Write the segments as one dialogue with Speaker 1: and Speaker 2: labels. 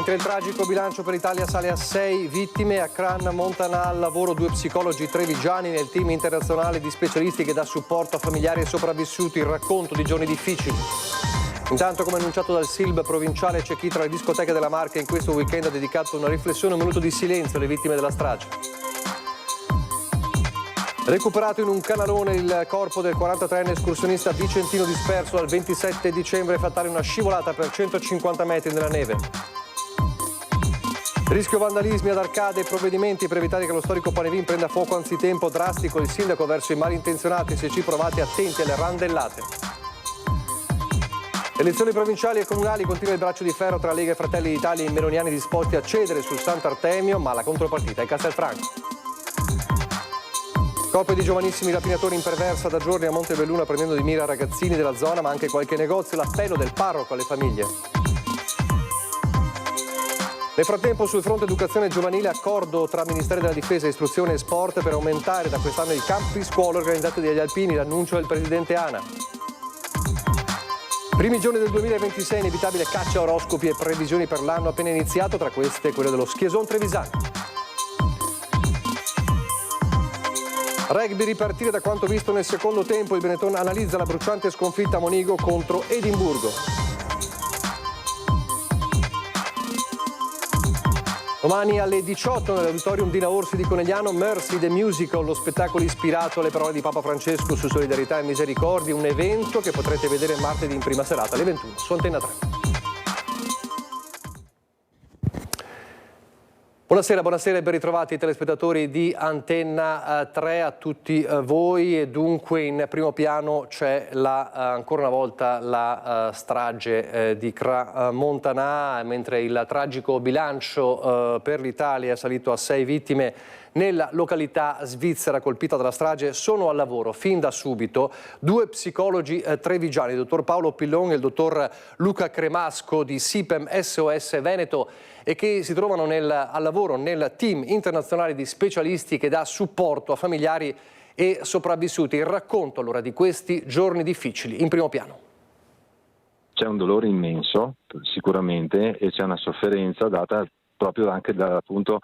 Speaker 1: Mentre il tragico bilancio per l'Italia sale a 6 vittime, a Crans Montana al lavoro 2 psicologi trevigiani nel team internazionale di specialisti che dà supporto a familiari e sopravvissuti, il racconto di giorni difficili. Intanto, come annunciato dal SILB provinciale, c'è chi tra le discoteche della Marca in questo weekend ha dedicato una riflessione, un minuto di silenzio alle vittime della strage. Recuperato in un canalone il corpo del 43enne escursionista vicentino disperso dal 27 dicembre, fatale una scivolata per 150 metri nella neve. Rischio vandalismi ad Arcade e provvedimenti per evitare che lo storico Panevin prenda fuoco anzitempo, drastico il sindaco verso i malintenzionati, se ci provate attenti alle randellate. Elezioni provinciali e comunali, continua il braccio di ferro tra Lega e Fratelli d'Italia, i meloniani disposti a cedere sul Sant'Artemio, ma la contropartita è Castelfranco. Coppia di giovanissimi rapinatori imperversa da giorni a Montebelluna prendendo di mira ragazzini della zona, ma anche qualche negozio, l'appello del parroco alle famiglie. Nel frattempo, sul fronte educazione giovanile, accordo tra Ministero della Difesa, Istruzione e Sport per aumentare da quest'anno i campi scuola organizzati dagli alpini, l'annuncio del presidente ANA. Primi giorni del 2026, inevitabile caccia a oroscopi e previsioni per l'anno appena iniziato, tra queste quelle dello Schieson Trevisano. Rugby, ripartire da quanto visto nel secondo tempo, il Benetton analizza la bruciante sconfitta a Monigo contro Edimburgo. Domani alle 18 nell'auditorium di Orsi di Conegliano, Mercy the Musical, lo spettacolo ispirato alle parole di Papa Francesco su solidarietà e misericordia, un evento che potrete vedere martedì in prima serata alle 21 su Antenna 3. Buonasera e ben ritrovati telespettatori di Antenna 3 a tutti voi, e dunque in primo piano c'è ancora una volta la strage di Crans Montana, mentre il tragico bilancio per l'Italia è salito a 6 vittime. Nella località svizzera colpita dalla strage sono al lavoro fin da subito 2 psicologi trevigiani, il dottor Paolo Pillon e il dottor Luca Cremasco di SIPEM SOS Veneto, e che si trovano al lavoro nel team internazionale di specialisti che dà supporto a familiari e sopravvissuti. Il racconto allora di questi giorni difficili in primo piano.
Speaker 2: C'è un dolore immenso sicuramente, e c'è una sofferenza data proprio anche da appunto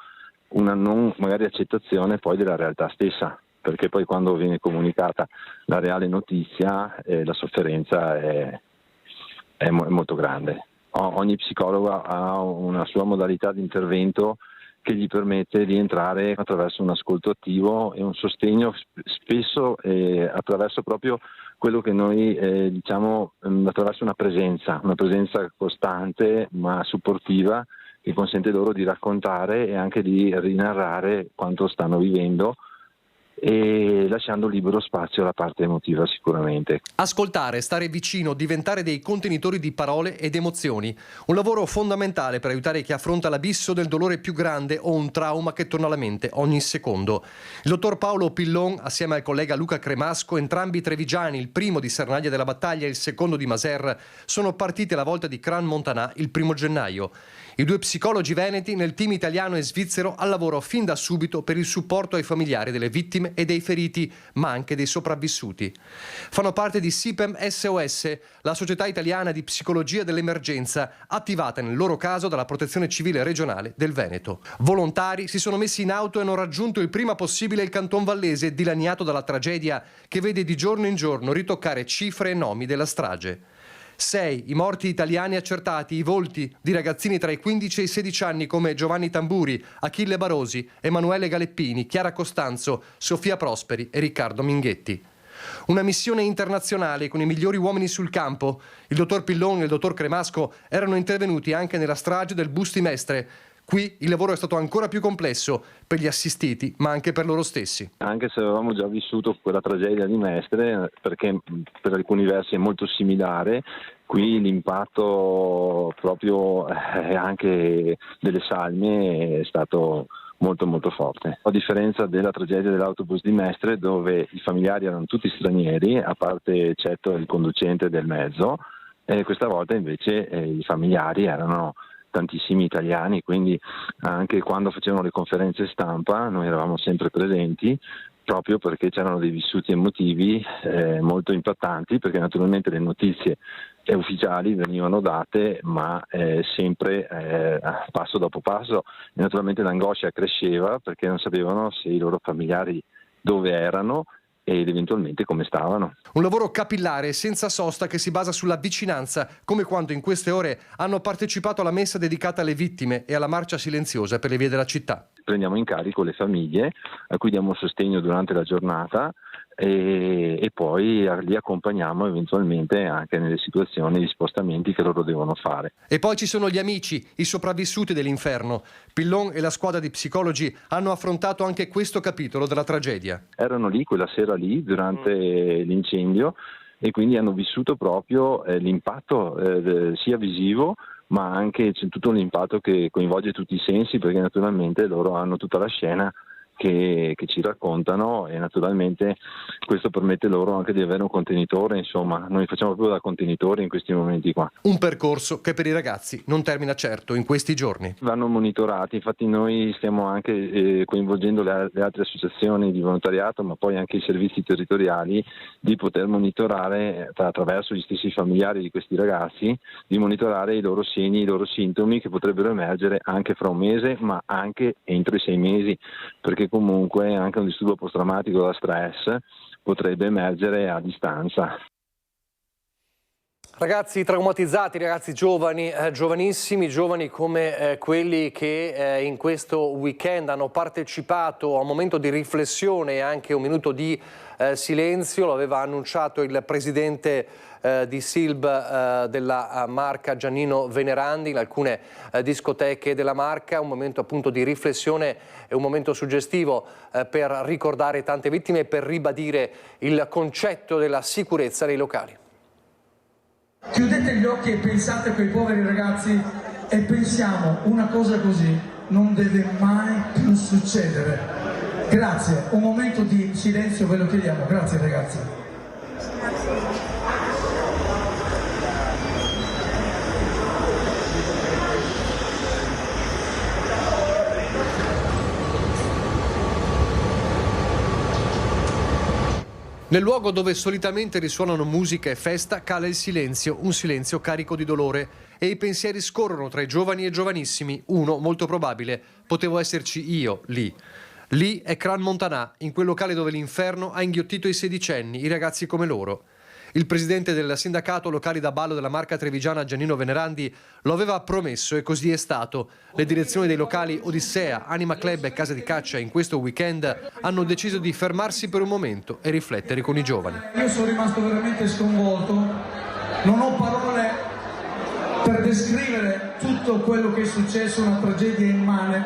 Speaker 2: una non magari accettazione poi della realtà stessa, perché poi quando viene comunicata la reale notizia la sofferenza è molto grande. Ogni psicologo ha una sua modalità di intervento che gli permette di entrare attraverso un ascolto attivo e un sostegno spesso attraverso proprio quello che noi diciamo attraverso una presenza costante ma supportiva, che consente loro di raccontare e anche di rinarrare quanto stanno vivendo, e lasciando libero spazio alla parte emotiva sicuramente.
Speaker 1: Ascoltare, stare vicino, diventare dei contenitori di parole ed emozioni. Un lavoro fondamentale per aiutare chi affronta l'abisso del dolore più grande o un trauma che torna alla mente ogni secondo. Il dottor Paolo Pillon, assieme al collega Luca Cremasco, entrambi trevigiani, il primo di Sernaglia della Battaglia e il secondo di Maser, sono partiti alla volta di Crans Montana il 1 gennaio. I 2 psicologi veneti nel team italiano e svizzero al lavoro fin da subito per il supporto ai familiari delle vittime e dei feriti, ma anche dei sopravvissuti. Fanno parte di SIPEM SOS, la società italiana di psicologia dell'emergenza, attivata nel loro caso dalla Protezione Civile regionale del Veneto. Volontari si sono messi in auto e hanno raggiunto il prima possibile il Canton Vallese, dilaniato dalla tragedia che vede di giorno in giorno ritoccare cifre e nomi della strage. 6 i morti italiani accertati, i volti di ragazzini tra i 15 e i 16 anni come Giovanni Tamburi, Achille Barosi, Emanuele Galeppini, Chiara Costanzo, Sofia Prosperi e Riccardo Minghetti. Una missione internazionale con i migliori uomini sul campo. Il dottor Pillon e il dottor Cremasco erano intervenuti anche nella strage del Busti Mestre. Qui il lavoro è stato ancora più complesso per gli assistiti, ma anche per loro stessi.
Speaker 2: Anche se avevamo già vissuto quella tragedia di Mestre, perché per alcuni versi è molto similare, qui l'impatto proprio anche delle salme è stato molto molto forte. A differenza della tragedia dell'autobus di Mestre, dove i familiari erano tutti stranieri, a parte eccetto il conducente del mezzo, questa volta invece i familiari erano tantissimi italiani, quindi anche quando facevano le conferenze stampa noi eravamo sempre presenti, proprio perché c'erano dei vissuti emotivi molto impattanti, perché naturalmente le notizie ufficiali venivano date, ma sempre passo dopo passo, e naturalmente l'angoscia cresceva perché non sapevano se i loro familiari dove erano ed eventualmente come stavano.
Speaker 1: Un lavoro capillare senza sosta che si basa sulla vicinanza, come quando in queste ore hanno partecipato alla messa dedicata alle vittime e alla marcia silenziosa per le vie della città.
Speaker 2: Prendiamo in carico le famiglie a cui diamo sostegno durante la giornata e poi li accompagniamo eventualmente anche nelle situazioni di spostamenti che loro devono fare.
Speaker 1: E poi ci sono gli amici, i sopravvissuti dell'inferno. Pillon e la squadra di psicologi hanno affrontato anche questo capitolo della tragedia.
Speaker 2: Erano lì quella sera lì durante l'incendio e quindi hanno vissuto proprio l'impatto sia visivo, ma anche c'è tutto un impatto che coinvolge tutti i sensi, perché naturalmente loro hanno tutta la scena che ci raccontano e naturalmente questo permette loro anche di avere un contenitore, insomma noi facciamo proprio da contenitore in questi momenti qua.
Speaker 1: Un percorso che per i ragazzi non termina certo in questi giorni.
Speaker 2: Vanno monitorati, infatti noi stiamo anche coinvolgendo le altre associazioni di volontariato, ma poi anche i servizi territoriali, di poter monitorare attraverso gli stessi familiari di questi ragazzi, di monitorare i loro segni, i loro sintomi che potrebbero emergere anche fra un mese, ma anche entro i 6 mesi, perché comunque anche un disturbo post-traumatico da stress potrebbe emergere a distanza.
Speaker 1: Ragazzi traumatizzati, ragazzi giovani, giovanissimi, giovani come quelli che in questo weekend hanno partecipato a un momento di riflessione e anche un minuto di silenzio, lo aveva annunciato il presidente di SILB della Marca Giannino Venerandi in alcune discoteche della Marca, un momento appunto di riflessione e un momento suggestivo per ricordare tante vittime e per ribadire il concetto della sicurezza nei locali.
Speaker 3: Chiudete gli occhi e pensate a quei poveri ragazzi e pensiamo una cosa così non deve mai più succedere. Grazie, un momento di silenzio ve lo chiediamo, grazie ragazzi.
Speaker 1: Nel luogo dove solitamente risuonano musica e festa cala il silenzio, un silenzio carico di dolore e i pensieri scorrono tra i giovani e giovanissimi, uno molto probabile, potevo esserci io lì. Lì è Cran Montanà, in quel locale dove l'inferno ha inghiottito i sedicenni, i ragazzi come loro. Il presidente del sindacato locali da ballo della Marca trevigiana Giannino Venerandi lo aveva promesso e così è stato. Le direzioni dei locali Odissea, Anima Club e Casa di Caccia in questo weekend hanno deciso di fermarsi per un momento e riflettere con i giovani.
Speaker 3: Io sono rimasto veramente sconvolto, non ho parole per descrivere tutto quello che è successo, una tragedia immane,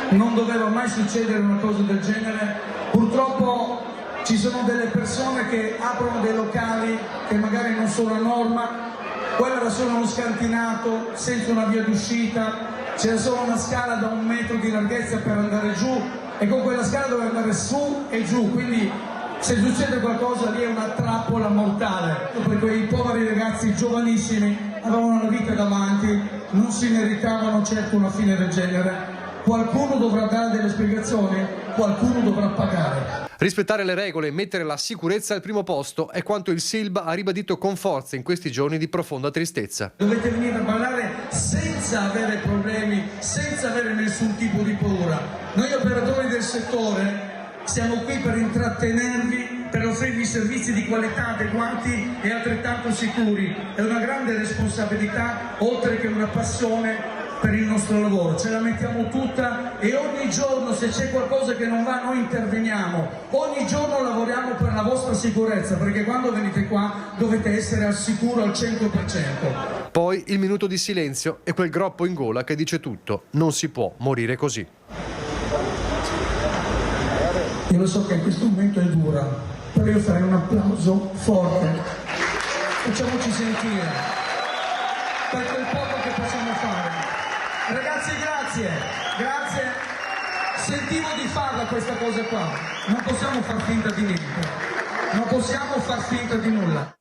Speaker 3: non doveva mai succedere una cosa del genere. Purtroppo ci sono delle persone che aprono dei locali che magari non sono a norma, quello era solo uno scantinato senza una via d'uscita, c'era solo una scala da 1 metro di larghezza per andare giù e con quella scala doveva andare su e giù, quindi se succede qualcosa lì è una trappola mortale. Per quei poveri ragazzi giovanissimi avevano una vita davanti, non si meritavano certo una fine del genere. Qualcuno dovrà dare delle spiegazioni, qualcuno dovrà pagare.
Speaker 1: Rispettare le regole e mettere la sicurezza al primo posto è quanto il SILB ha ribadito con forza in questi giorni di profonda tristezza.
Speaker 3: Dovete venire a ballare senza avere problemi, senza avere nessun tipo di paura. Noi operatori del settore siamo qui per intrattenervi, per offrirvi servizi di qualità adeguati e altrettanto sicuri. È una grande responsabilità, oltre che una passione per il nostro lavoro, ce la mettiamo tutta e ogni giorno se c'è qualcosa che non va noi interveniamo, ogni giorno lavoriamo per la vostra sicurezza, perché quando venite qua dovete essere al sicuro al 100%.
Speaker 1: Poi il minuto di silenzio e quel groppo in gola che dice tutto, non si può morire così.
Speaker 3: Io lo so che in questo momento è dura, però io farei un applauso forte, facciamoci sentire per quel poco che possiamo fare. Ragazzi, grazie, sentivo di farla questa cosa qua, non possiamo far finta di niente, non possiamo far finta di nulla.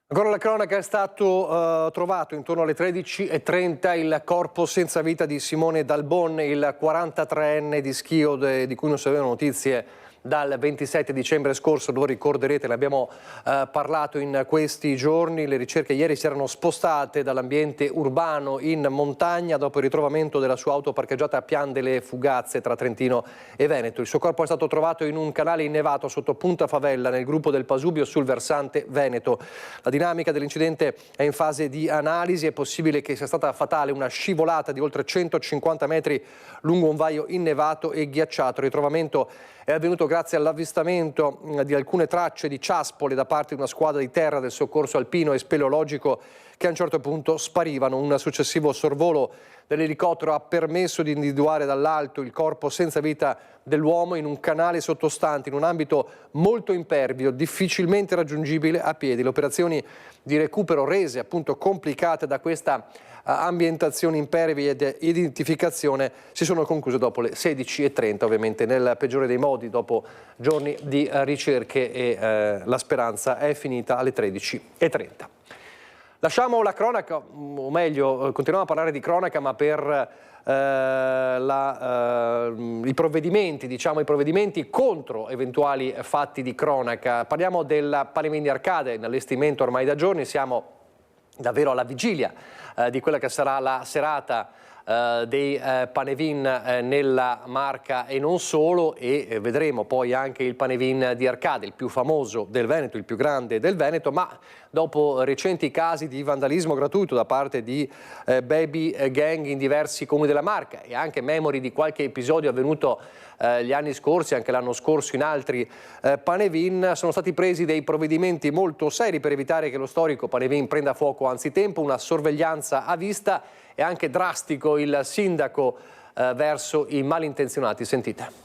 Speaker 1: Ancora la cronaca, è stato trovato intorno alle 13:30 il corpo senza vita di Simone Dalbon, il 43enne di Schio di cui non si avevano notizie dal 27 dicembre scorso, lo ricorderete, ne abbiamo parlato in questi giorni. Le ricerche ieri si erano spostate dall'ambiente urbano in montagna dopo il ritrovamento della sua auto parcheggiata a Pian delle Fugazze tra Trentino e Veneto. Il suo corpo è stato trovato in un canale innevato sotto Punta Favella nel gruppo del Pasubio sul versante Veneto. La dinamica dell'incidente è in fase di analisi, è possibile che sia stata fatale una scivolata di oltre 150 metri lungo un vaio innevato e ghiacciato. Il ritrovamento è avvenuto grazie all'avvistamento di alcune tracce di ciaspole da parte di una squadra di terra del soccorso alpino e speleologico che a un certo punto sparivano. Un successivo sorvolo dell'elicottero ha permesso di individuare dall'alto il corpo senza vita dell'uomo in un canale sottostante, in un ambito molto impervio, difficilmente raggiungibile a piedi. Le operazioni di recupero, rese appunto complicate da questa ambientazione impervia ed identificazione, si sono concluse dopo le 16:30, ovviamente nel peggiore dei modi, dopo giorni di ricerche, e la speranza è finita alle 13:30. Lasciamo la cronaca, o meglio, continuiamo a parlare di cronaca, ma per i provvedimenti contro eventuali fatti di cronaca. Parliamo del Panevin di Arcade, in allestimento ormai da giorni. Siamo davvero alla vigilia di quella che sarà la serata dei Panevin nella Marca e non solo, e vedremo poi anche il Panevin di Arcade, il più famoso del Veneto, il più grande del Veneto, ma dopo recenti casi di vandalismo gratuito da parte di baby gang in diversi comuni della Marca e anche memori di qualche episodio avvenuto gli anni scorsi, anche l'anno scorso in altri Panevin, sono stati presi dei provvedimenti molto seri per evitare che lo storico Panevin prenda fuoco anzitempo, una sorveglianza a vista e anche drastico il sindaco verso i malintenzionati. Sentite.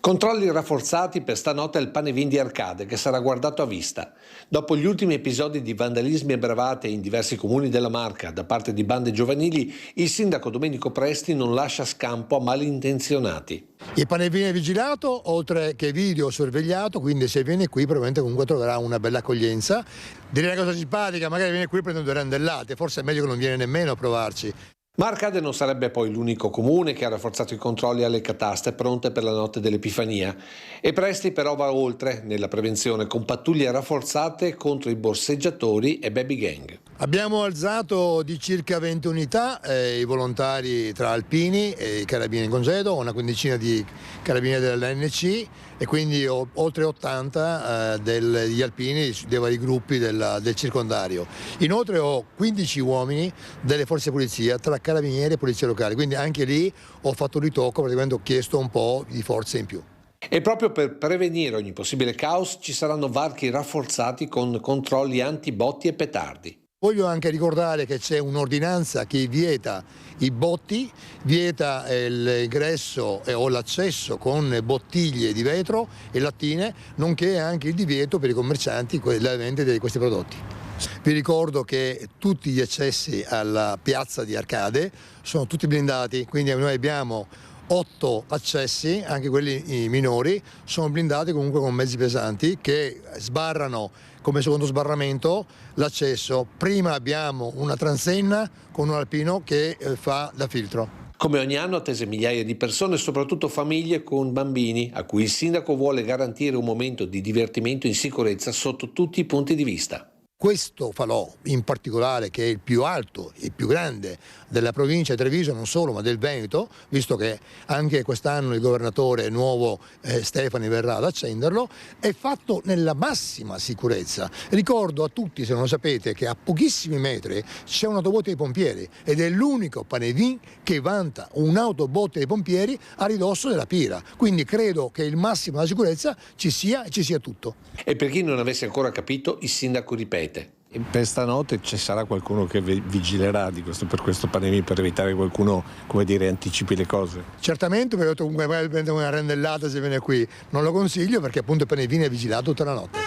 Speaker 4: Controlli rafforzati per stanotte al Panevin di Arcade, che sarà guardato a vista. Dopo gli ultimi episodi di vandalismi e bravate in diversi comuni della Marca da parte di bande giovanili, il sindaco Domenico Presti non lascia scampo a malintenzionati.
Speaker 5: Il Panevin è vigilato, oltre che video sorvegliato, quindi se viene qui probabilmente comunque troverà una bella accoglienza. Direi una cosa simpatica, magari viene qui e prende 2 randellate, forse è meglio che non viene nemmeno a provarci.
Speaker 4: Ma Arcade non sarebbe poi l'unico comune che ha rafforzato i controlli alle cataste pronte per la notte dell'Epifania. E Presti però va oltre nella prevenzione con pattuglie rafforzate contro i borseggiatori e baby gang. Abbiamo alzato di circa 20 unità i volontari tra alpini e carabinieri in congedo, una quindicina di carabinieri dell'ANC e quindi oltre 80 degli alpini dei vari gruppi del circondario. Inoltre ho 15 uomini delle forze di polizia tra carabinieri e polizia locale, quindi anche lì ho fatto un ritocco, praticamente ho chiesto un po' di forze in più. E proprio per prevenire ogni possibile caos ci saranno varchi rafforzati con controlli antibotti e petardi. Voglio anche ricordare che c'è un'ordinanza che vieta i botti, vieta l'ingresso o l'accesso con bottiglie di vetro e lattine, nonché anche il divieto per i commercianti della vendita di questi prodotti. Vi ricordo che tutti gli accessi alla piazza di Arcade sono tutti blindati, quindi noi abbiamo 8 accessi, anche quelli minori, sono blindati comunque con mezzi pesanti che sbarrano come secondo sbarramento l'accesso. Prima abbiamo una transenna con un alpino che fa da filtro. Come ogni anno attese migliaia di persone, soprattutto famiglie con bambini, a cui il sindaco vuole garantire un momento di divertimento in sicurezza sotto tutti i punti di vista. Questo falò in particolare, che è il più alto, il più grande della provincia di Treviso, non solo ma del Veneto, visto che anche quest'anno il governatore nuovo Stefani verrà ad accenderlo, è fatto nella massima sicurezza. Ricordo a tutti, se non lo sapete, che a pochissimi metri c'è un'autobotte dei pompieri ed è l'unico Panevin che vanta un'autobotte dei pompieri a ridosso della Pira, quindi credo che il massimo della sicurezza ci sia e ci sia tutto. E per chi non avesse ancora capito, il sindaco ripete.
Speaker 6: Per stanotte ci sarà qualcuno che vigilerà per questo Panevin per evitare che qualcuno, come dire, anticipi le cose?
Speaker 5: Certamente, perché comunque magari prende una randellata se viene qui. Non lo consiglio perché appunto il Panevin è vigilato tutta la notte.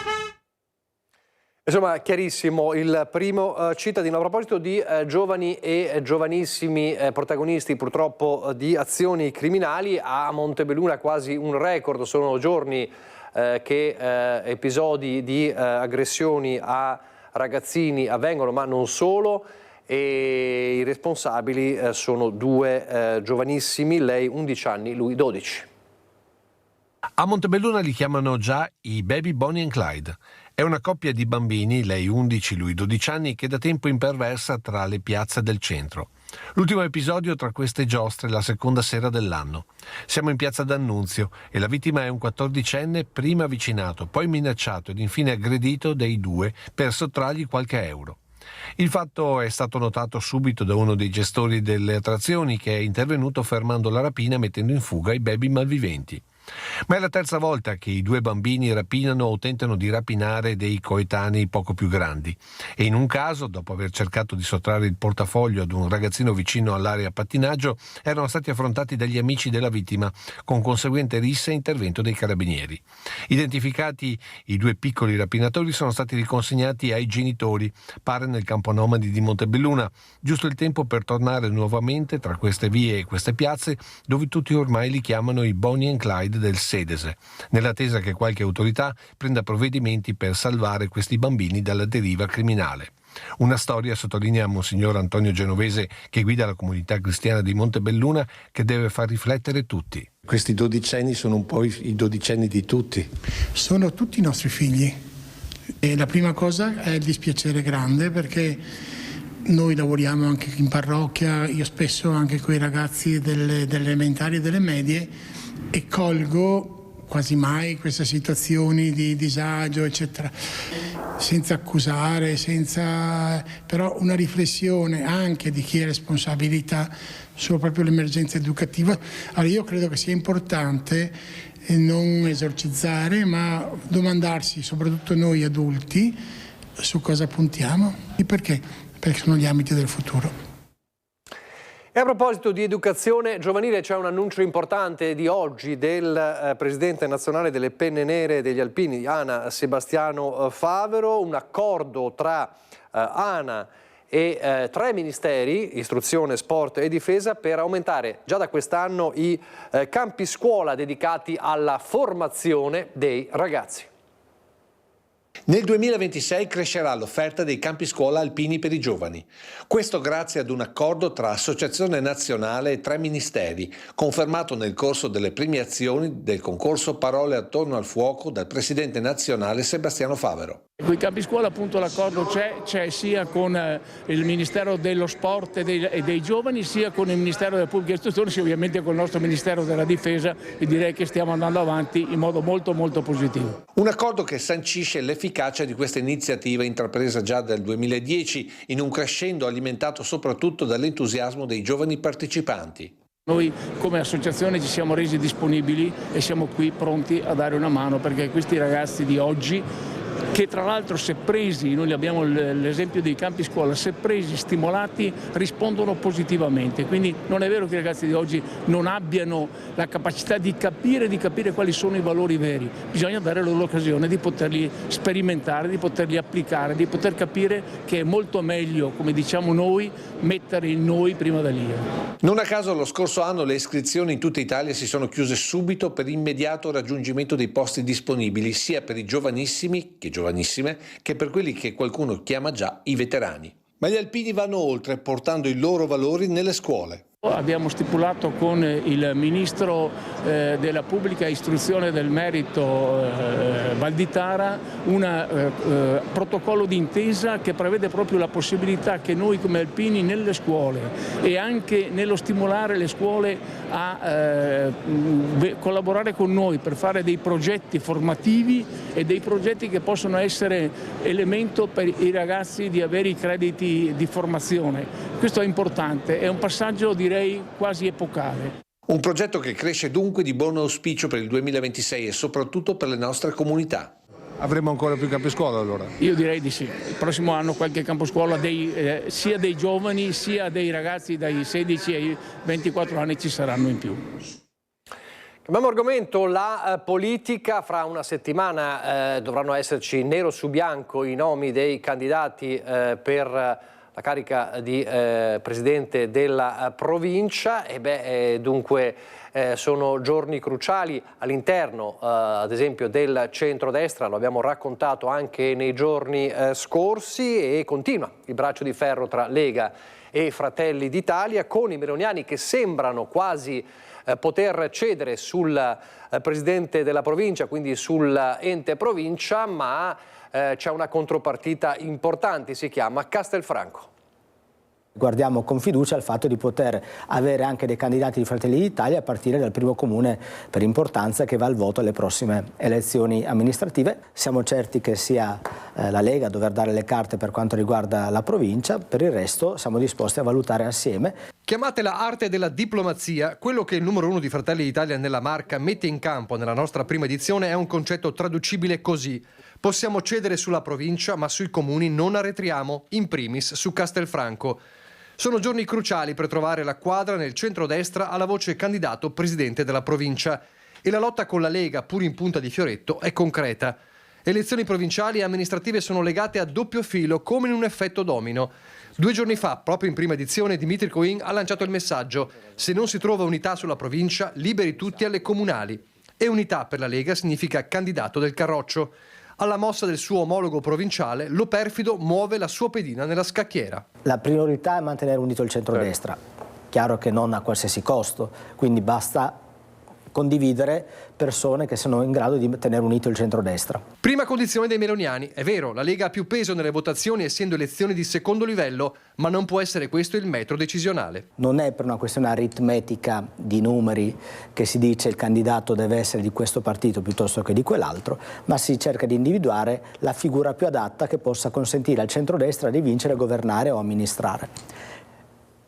Speaker 1: Insomma, chiarissimo il primo cittadino. A proposito di giovani e giovanissimi protagonisti purtroppo di azioni criminali, a Montebelluna quasi un record, sono giorni che episodi di aggressioni a ragazzini avvengono, ma non solo, e i responsabili sono 2 giovanissimi, lei 11 anni, lui 12.
Speaker 4: A Montebelluna li chiamano già i baby Bonnie and Clyde. È una coppia di bambini, lei 11, lui 12 anni, che da tempo imperversa tra le piazze del centro. L'ultimo episodio tra queste giostre è la seconda sera dell'anno. Siamo in piazza D'Annunzio e la vittima è un 14enne prima avvicinato, poi minacciato ed infine aggredito dai due per sottrargli qualche euro. Il fatto è stato notato subito da uno dei gestori delle attrazioni che è intervenuto fermando la rapina e mettendo in fuga i baby malviventi. Ma è la terza volta che i due bambini rapinano o tentano di rapinare dei coetanei poco più grandi e in un caso, dopo aver cercato di sottrarre il portafoglio ad un ragazzino vicino all'area pattinaggio, erano stati affrontati dagli amici della vittima con conseguente rissa e intervento dei carabinieri. Identificati, i due piccoli rapinatori sono stati riconsegnati ai genitori, pare nel campo nomadi di Montebelluna, giusto il tempo per tornare nuovamente tra queste vie e queste piazze dove tutti ormai li chiamano i Bonnie and Clyde del Sedese, nell'attesa che qualche autorità prenda provvedimenti per salvare questi bambini dalla deriva criminale. Una storia, sottolinea Monsignor Antonio Genovese, che guida la comunità cristiana di Montebelluna, che deve far riflettere tutti.
Speaker 6: Questi dodicenni sono un po' i dodicenni di tutti.
Speaker 7: Sono tutti i nostri figli e la prima cosa è il dispiacere grande, perché noi lavoriamo anche in parrocchia, io spesso anche con i ragazzi delle elementari e delle medie, e colgo quasi mai queste situazioni di disagio, eccetera, senza accusare, però una riflessione anche di chi ha responsabilità su proprio l'emergenza educativa. Allora io credo che sia importante non esorcizzare, ma domandarsi, soprattutto noi adulti, su cosa puntiamo e perché sono gli ambiti del futuro.
Speaker 1: E a proposito di educazione giovanile, c'è un annuncio importante di oggi del presidente nazionale delle Penne Nere degli Alpini, ANA, Sebastiano Favero, un accordo tra ANA e tre ministeri, istruzione, sport e difesa, per aumentare già da quest'anno i campi scuola dedicati alla formazione dei ragazzi.
Speaker 4: Nel 2026 crescerà l'offerta dei campi scuola alpini per i giovani. Questo grazie ad un accordo tra Associazione Nazionale e tre ministeri, confermato nel corso delle premiazioni del concorso Parole attorno al fuoco dal presidente nazionale Sebastiano Favero.
Speaker 8: Con i campi scuola appunto l'accordo c'è sia con il Ministero dello Sport e dei Giovani, sia con il Ministero della Pubblica Istruzione, sia ovviamente con il nostro Ministero della Difesa, e direi che stiamo andando avanti in modo molto positivo.
Speaker 4: Un accordo che sancisce l'efficacia di questa iniziativa intrapresa già dal 2010 in un crescendo alimentato soprattutto dall'entusiasmo dei giovani partecipanti.
Speaker 8: Noi come associazione ci siamo resi disponibili e siamo qui pronti a dare una mano, perché questi ragazzi di oggi, che tra l'altro se presi, noi abbiamo l'esempio dei campi scuola, se presi, stimolati, rispondono positivamente. Quindi non è vero che i ragazzi di oggi non abbiano la capacità di capire quali sono i valori veri. Bisogna dare loro l'occasione di poterli sperimentare, di poterli applicare, di poter capire che è molto meglio, come diciamo noi, mettere il noi prima dell'io.
Speaker 4: Non a caso lo scorso anno le iscrizioni in tutta Italia si sono chiuse subito per immediato raggiungimento dei posti disponibili, sia per i giovanissimi che giovanissime, che per quelli che qualcuno chiama già i veterani. Ma gli alpini vanno oltre, portando i loro valori nelle scuole.
Speaker 8: Abbiamo stipulato con il Ministro della Pubblica Istruzione e del Merito Valditara un protocollo d'intesa che prevede proprio la possibilità che noi come alpini nelle scuole e anche nello stimolare le scuole a collaborare con noi per fare dei progetti formativi e dei progetti che possono essere elemento per i ragazzi di avere i crediti di formazione. Questo è importante, è un passaggio direi quasi epocale.
Speaker 4: Un progetto che cresce dunque di buon auspicio per il 2026 e soprattutto per le nostre comunità.
Speaker 6: Avremo ancora più campi scuola allora?
Speaker 8: Io direi di sì. Il prossimo anno qualche campo scuola sia dei giovani sia dei ragazzi dai 16 ai 24 anni ci saranno in più.
Speaker 1: Cambiamo argomento, la politica. Fra una settimana dovranno esserci nero su bianco i nomi dei candidati per la carica di presidente della provincia e dunque sono giorni cruciali all'interno ad esempio del centrodestra, lo abbiamo raccontato anche nei giorni scorsi, e continua il braccio di ferro tra Lega e Fratelli d'Italia, con i meloniani che sembrano quasi poter cedere sul presidente della provincia, quindi sull'ente provincia, ma c'è una contropartita importante, si chiama Castelfranco.
Speaker 9: Guardiamo con fiducia al fatto di poter avere anche dei candidati di Fratelli d'Italia a partire dal primo comune per importanza che va al voto alle prossime elezioni amministrative. Siamo certi che sia la Lega a dover dare le carte per quanto riguarda la provincia, per il resto siamo disposti a valutare assieme.
Speaker 1: Chiamatela arte della diplomazia, quello che il numero 1 di Fratelli d'Italia nella Marca mette in campo nella nostra prima edizione è un concetto traducibile così: possiamo cedere sulla provincia, ma sui comuni non arretriamo, in primis su Castelfranco. Sono giorni cruciali per trovare la quadra nel centrodestra alla voce candidato presidente della provincia e la lotta con la Lega, pur in punta di fioretto, è concreta. Elezioni provinciali e amministrative sono legate a doppio filo come in un effetto domino. 2 giorni fa, proprio in prima edizione, Dimitri Coin ha lanciato il messaggio: se non si trova unità sulla provincia, liberi tutti alle comunali. E unità per la Lega significa candidato del Carroccio. Alla mossa del suo omologo provinciale, Lo Perfido muove la sua pedina nella scacchiera.
Speaker 9: La priorità è mantenere unito il centrodestra, chiaro che non a qualsiasi costo, quindi basta condividere persone che sono in grado di tenere unito il centrodestra.
Speaker 1: Prima condizione dei meloniani: è vero, la Lega ha più peso nelle votazioni essendo elezioni di secondo livello, ma non può essere questo il metro decisionale.
Speaker 9: Non è per una questione aritmetica di numeri che si dice il candidato deve essere di questo partito piuttosto che di quell'altro, ma si cerca di individuare la figura più adatta che possa consentire al centrodestra di vincere, governare o amministrare.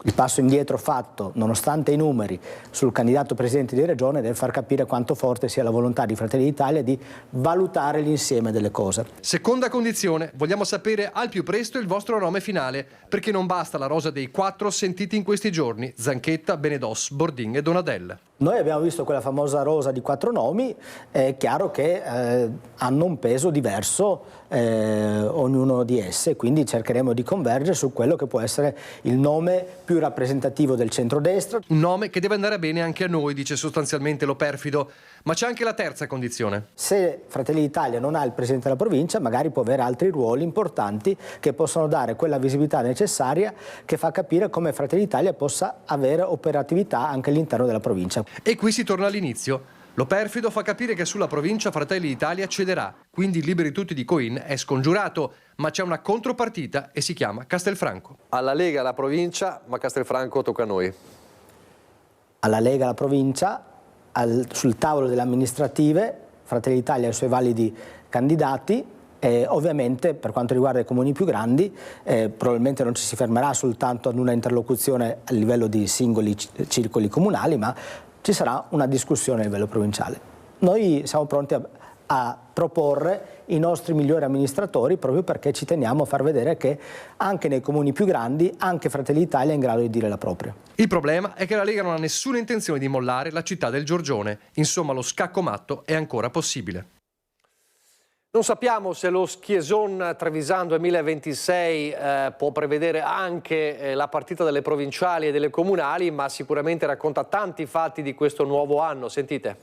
Speaker 9: Il passo indietro fatto, nonostante i numeri, sul candidato presidente di regione deve far capire quanto forte sia la volontà di Fratelli d'Italia di valutare l'insieme delle cose.
Speaker 1: Seconda condizione: vogliamo sapere al più presto il vostro nome finale, perché non basta la rosa dei 4 sentiti in questi giorni: Zanchetta, Benedos, Bordin e Donadel.
Speaker 9: Noi abbiamo visto quella famosa rosa di 4 nomi, è chiaro che hanno un peso diverso ognuno di esse, quindi cercheremo di convergere su quello che può essere il nome più rappresentativo del centrodestra.
Speaker 1: Un nome che deve andare bene anche a noi, dice sostanzialmente Lo Perfido. Ma c'è anche la terza condizione.
Speaker 9: Se Fratelli d'Italia non ha il presidente della provincia, magari può avere altri ruoli importanti che possono dare quella visibilità necessaria che fa capire come Fratelli d'Italia possa avere operatività anche all'interno della provincia.
Speaker 1: E qui si torna all'inizio. Lo Perfido fa capire che sulla provincia Fratelli d'Italia cederà, quindi Liberi Tutti di Coin è scongiurato, ma c'è una contropartita e si chiama Castelfranco. Alla Lega la provincia, ma Castelfranco tocca a noi.
Speaker 9: Alla Lega la provincia, sul tavolo delle amministrative, Fratelli d'Italia ha i suoi validi candidati. Ovviamente per quanto riguarda i comuni più grandi probabilmente non ci si fermerà soltanto ad una interlocuzione a livello di singoli circoli comunali, ma ci sarà una discussione a livello provinciale. Noi siamo pronti a proporre i nostri migliori amministratori proprio perché ci teniamo a far vedere che anche nei comuni più grandi anche Fratelli d'Italia è in grado di dire la propria.
Speaker 1: Il problema è che la Lega non ha nessuna intenzione di mollare la città del Giorgione. Insomma, lo scacco matto è ancora possibile. Non sappiamo se lo Schieson Trevisan 2026 può prevedere anche la partita delle provinciali e delle comunali, ma sicuramente racconta tanti fatti di questo nuovo anno. Sentite.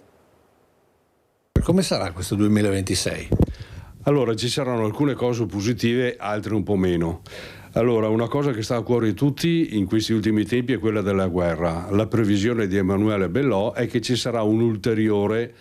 Speaker 6: Come sarà questo 2026?
Speaker 10: Allora, ci saranno alcune cose positive, altre un po' meno. Allora, una cosa che sta a cuore a tutti in questi ultimi tempi è quella della guerra. La previsione di Emanuele Bellò è che ci sarà un'ulteriore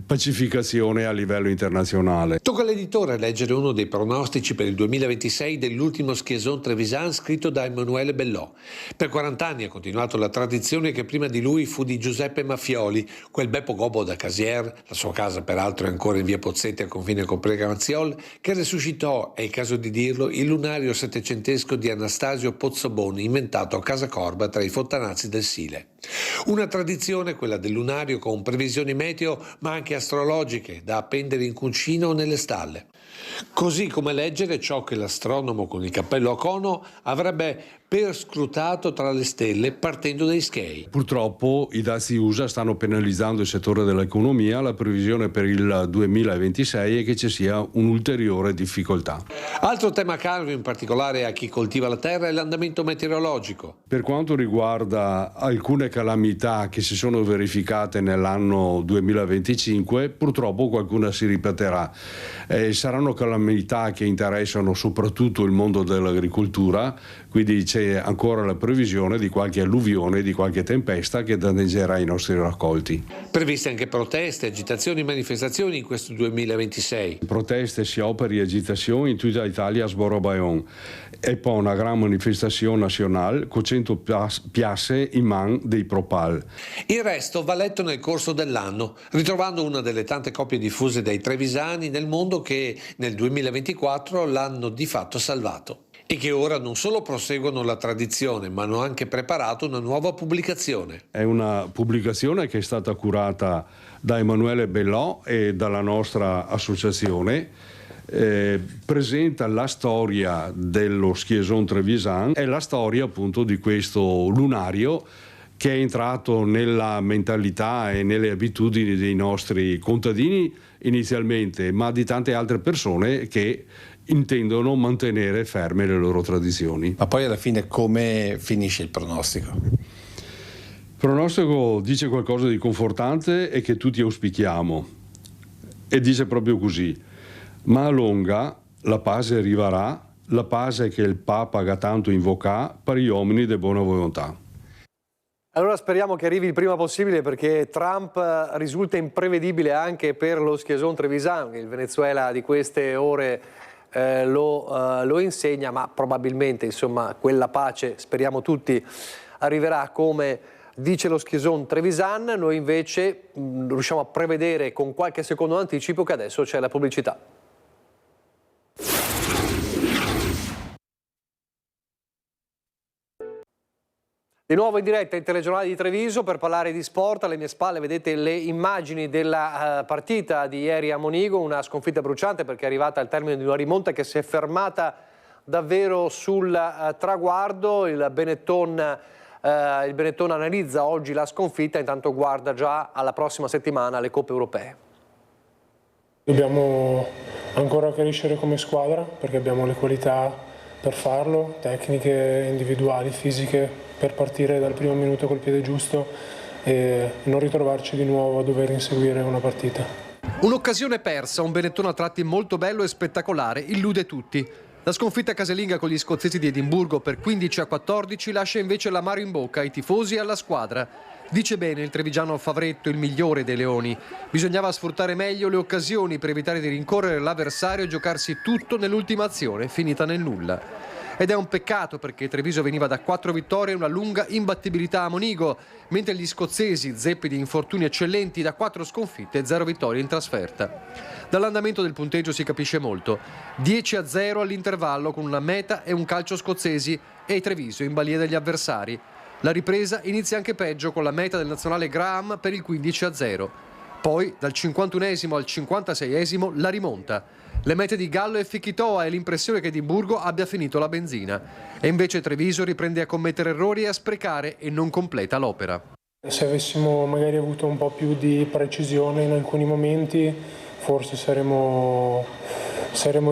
Speaker 10: pacificazione a livello internazionale.
Speaker 4: Tocca all'editore leggere uno dei pronostici per il 2026 dell'ultimo Schieson Trevisan scritto da Emanuele Bellò. Per 40 anni ha continuato la tradizione che prima di lui fu di Giuseppe Maffioli, quel Beppo Gobbo da Casier, la sua casa peraltro è ancora in via Pozzetti al confine con Pregamziol, che resuscitò, è il caso di dirlo, il lunario settecentesco di Anastasio Pozzoboni inventato a Casa Corba tra i fontanazzi del Sile. Una tradizione, quella del lunario, con previsioni meteo ma anche astrologiche da appendere in cucina o nelle stalle. Così come leggere ciò che l'astronomo con il cappello a cono avrebbe perscrutato tra le stelle partendo dai schei.
Speaker 10: Purtroppo i dazi USA stanno penalizzando il settore dell'economia. La previsione per il 2026 è che ci sia un'ulteriore difficoltà.
Speaker 4: Altro tema caro in particolare a chi coltiva la terra è l'andamento meteorologico.
Speaker 10: Per quanto riguarda alcune calamità che si sono verificate nell'anno 2025, purtroppo qualcuna si ripeterà. Saranno calamità che interessano soprattutto il mondo dell'agricoltura, quindi c'è c'è ancora la previsione di qualche alluvione, di qualche tempesta che danneggerà i nostri raccolti.
Speaker 4: Previste anche proteste, agitazioni e manifestazioni in questo 2026.
Speaker 10: Proteste, scioperi e agitazioni in tutta Italia a Sborobaon e poi una gran manifestazione nazionale con 100 piazze in man dei Propal.
Speaker 4: Il resto va letto nel corso dell'anno, ritrovando una delle tante copie diffuse dai trevisani nel mondo che nel 2024 l'hanno di fatto salvato e che ora non solo proseguono la tradizione ma hanno anche preparato una nuova pubblicazione.
Speaker 10: È una pubblicazione che è stata curata da Emanuele Bellò e dalla nostra associazione. Presenta la storia dello Schieson Trevisan e la storia appunto di questo lunario che è entrato nella mentalità e nelle abitudini dei nostri contadini inizialmente, ma di tante altre persone che intendono mantenere ferme le loro tradizioni.
Speaker 6: Ma poi alla fine come finisce il pronostico?
Speaker 10: Il pronostico dice qualcosa di confortante e che tutti auspichiamo e dice proprio così: ma a longa la pace arriverà, la pace che il Papa ha tanto invocato per gli uomini di buona volontà.
Speaker 1: Allora speriamo che arrivi il prima possibile, perché Trump risulta imprevedibile anche per lo Schieson Trevisan, che il Venezuela di queste ore lo insegna, ma probabilmente insomma quella pace, speriamo tutti, arriverà come dice lo Schieson Trevisan. Noi invece riusciamo a prevedere con qualche secondo anticipo che adesso c'è la pubblicità. Di nuovo in diretta in Telegiornale di Treviso per parlare di sport. Alle mie spalle vedete le immagini della partita di ieri a Monigo, una sconfitta bruciante perché è arrivata al termine di una rimonta che si è fermata davvero sul traguardo. Il Benetton analizza oggi la sconfitta, intanto guarda già alla prossima settimana alle Coppe Europee.
Speaker 11: Dobbiamo ancora crescere come squadra perché abbiamo le qualità per farlo, tecniche individuali, fisiche, per partire dal primo minuto col piede giusto e non ritrovarci di nuovo a dover inseguire una partita.
Speaker 1: Un'occasione persa, un Benetton a tratti molto bello e spettacolare, illude tutti. La sconfitta casalinga con gli scozzesi di Edimburgo per 15-14 lascia invece l'amaro in bocca ai tifosi e alla squadra. Dice bene il trevigiano Favretto, il migliore dei leoni. Bisognava sfruttare meglio le occasioni per evitare di rincorrere l'avversario e giocarsi tutto nell'ultima azione, finita nel nulla. Ed è un peccato perché Treviso veniva da 4 vittorie e una lunga imbattibilità a Monigo, mentre gli scozzesi, zeppi di infortuni eccellenti, da 4 sconfitte e 0 vittorie in trasferta. Dall'andamento del punteggio si capisce molto. 10-0 all'intervallo con una meta e un calcio scozzesi e Treviso in balia degli avversari. La ripresa inizia anche peggio con la meta del nazionale Graham per il 15-0. Poi dal 51esimo al 56esimo la rimonta. Le mete di Gallo e Fichitoa e l'impressione che Edimburgo abbia finito la benzina. E invece Treviso riprende a commettere errori e a sprecare e non completa l'opera.
Speaker 11: Se avessimo magari avuto un po' più di precisione in alcuni momenti, forse saremmo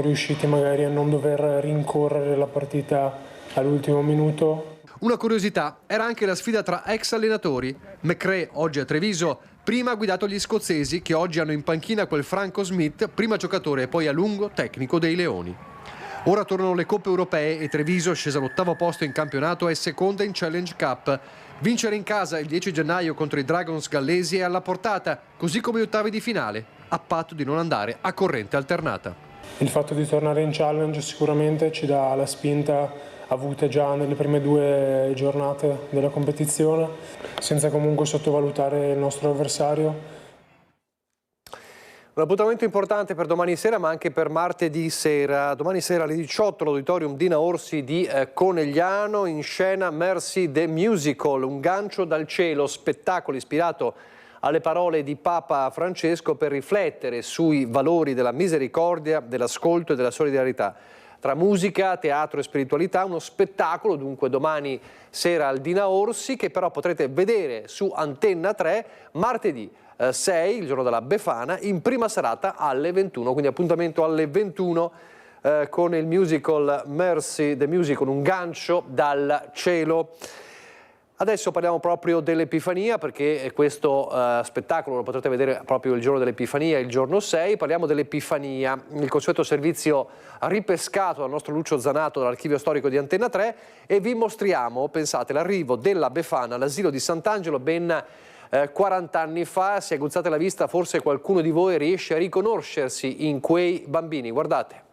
Speaker 11: riusciti magari a non dover rincorrere la partita all'ultimo minuto.
Speaker 1: Una curiosità era anche la sfida tra ex allenatori. McRae, oggi a Treviso, prima ha guidato gli scozzesi che oggi hanno in panchina quel Franco Smith, prima giocatore e poi a lungo tecnico dei Leoni. Ora tornano le Coppe Europee e Treviso, scesa all'8° posto in campionato, è seconda in Challenge Cup. Vincere in casa il 10 gennaio contro i Dragons gallesi è alla portata, così come gli ottavi di finale, a patto di non andare a corrente alternata.
Speaker 11: Il fatto di tornare in Challenge sicuramente ci dà la spinta avute già nelle prime 2 giornate della competizione, senza comunque sottovalutare il nostro avversario.
Speaker 1: Un appuntamento importante per domani sera, ma anche per martedì sera. Domani sera alle 18 all'Auditorium Dina Orsi di Conegliano, in scena Mercy the Musical, un gancio dal cielo, spettacolo ispirato alle parole di Papa Francesco per riflettere sui valori della misericordia, dell'ascolto e della solidarietà. Tra musica, teatro e spiritualità, uno spettacolo dunque domani sera al Dina Orsi, che però potrete vedere su Antenna 3 martedì 6, il giorno della Befana, in prima serata alle 21, quindi appuntamento alle 21 con il musical Mercy the Musical, un gancio dal cielo. Adesso parliamo proprio dell'Epifania, perché questo spettacolo lo potrete vedere proprio il giorno dell'Epifania, il giorno 6. Parliamo dell'Epifania, il consueto servizio ripescato dal nostro Lucio Zanato dall'archivio storico di Antenna 3, e vi mostriamo, pensate, l'arrivo della Befana all'asilo di Sant'Angelo ben 40 anni fa. Se aguzzate la vista, forse qualcuno di voi riesce a riconoscersi in quei bambini. Guardate.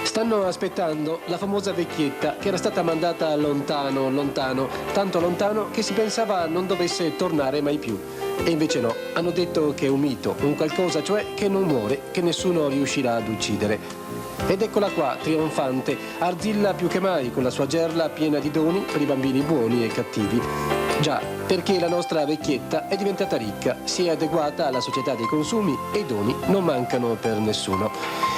Speaker 12: Stanno aspettando la famosa vecchietta che era stata mandata lontano, lontano, tanto lontano che si pensava non dovesse tornare mai più. E invece no, hanno detto che è un mito, un qualcosa cioè che non muore, che nessuno riuscirà ad uccidere. Ed eccola qua, trionfante, arzilla più che mai con la sua gerla piena di doni per i bambini buoni e cattivi. Già, perché la nostra vecchietta è diventata ricca, si è adeguata alla società dei consumi e i doni non mancano per nessuno.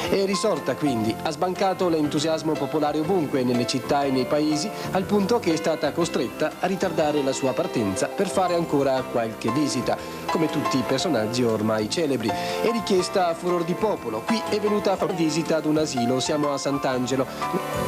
Speaker 12: È risorta quindi, ha sbancato l'entusiasmo popolare ovunque, nelle città e nei paesi, al punto che è stata costretta a ritardare la sua partenza per fare ancora qualche visita. Come tutti i personaggi ormai celebri. È richiesta a furor di popolo. Qui è venuta a fare visita ad un asilo, siamo a Sant'Angelo.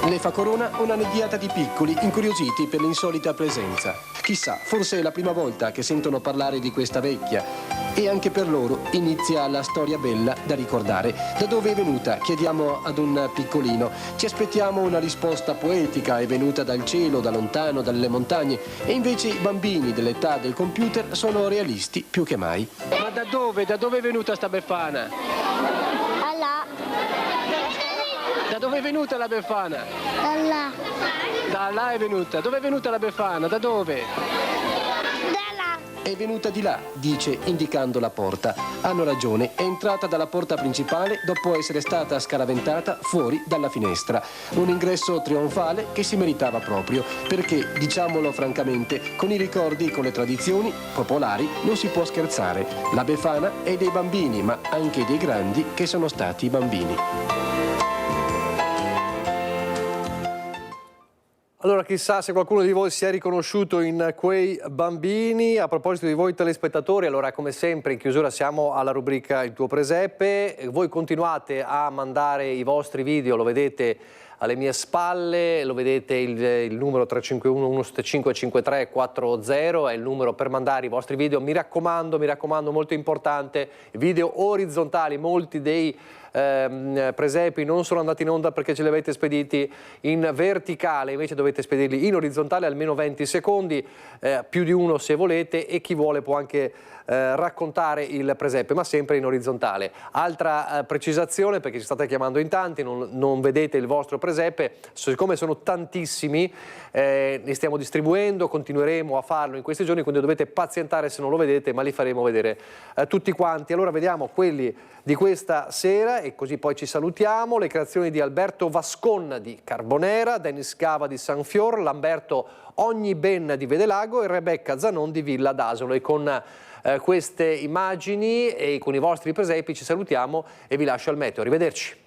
Speaker 12: Le fa corona una nidiata di piccoli incuriositi per l'insolita presenza. Chissà, forse è la prima volta che sentono parlare di questa vecchia. E anche per loro inizia la storia bella da ricordare. Da dove è venuta? Chiediamo ad un piccolino. Ci aspettiamo una risposta poetica, è venuta dal cielo, da lontano, dalle montagne. E invece i bambini dell'età del computer sono realisti più che mai. Ma da dove? Da dove è venuta sta Befana?
Speaker 13: Là.
Speaker 12: Da dove è venuta la Befana?
Speaker 13: Da là.
Speaker 12: Da là è venuta. Dove è venuta la Befana? Da dove? È venuta di là, dice indicando la porta. Hanno ragione, è entrata dalla porta principale dopo essere stata scaraventata fuori dalla finestra. Un ingresso trionfale che si meritava proprio, perché, diciamolo francamente, con i ricordi, con le tradizioni popolari non si può scherzare. La Befana è dei bambini, ma anche dei grandi che sono stati bambini.
Speaker 1: Allora, chissà se qualcuno di voi si è riconosciuto in quei bambini. A proposito di voi telespettatori, allora come sempre in chiusura siamo alla rubrica Il tuo presepe. Voi continuate a mandare i vostri video, lo vedete alle mie spalle, lo vedete il numero 351 175 5340 è il numero per mandare i vostri video. Mi raccomando, molto importante, video orizzontali. Molti dei presepi non sono andati in onda perché ce li avete spediti in verticale, invece dovete spedirli in orizzontale, almeno 20 secondi, più di uno se volete, e chi vuole può anche raccontare il presepe, ma sempre in orizzontale. Altra precisazione, perché ci state chiamando in tanti, non vedete il vostro presepe, siccome sono tantissimi, li stiamo distribuendo, continueremo a farlo in questi giorni, quindi dovete pazientare se non lo vedete, ma li faremo vedere tutti quanti. Allora vediamo quelli di questa sera e così poi ci salutiamo. Le creazioni di Alberto Vascon di Carbonera, Dennis Cava di Sanfior, Lamberto Ogni Ben di Vedelago e Rebecca Zanon di Villa d'Asolo. E con queste immagini e con i vostri presepi ci salutiamo e vi lascio al meteo. Arrivederci.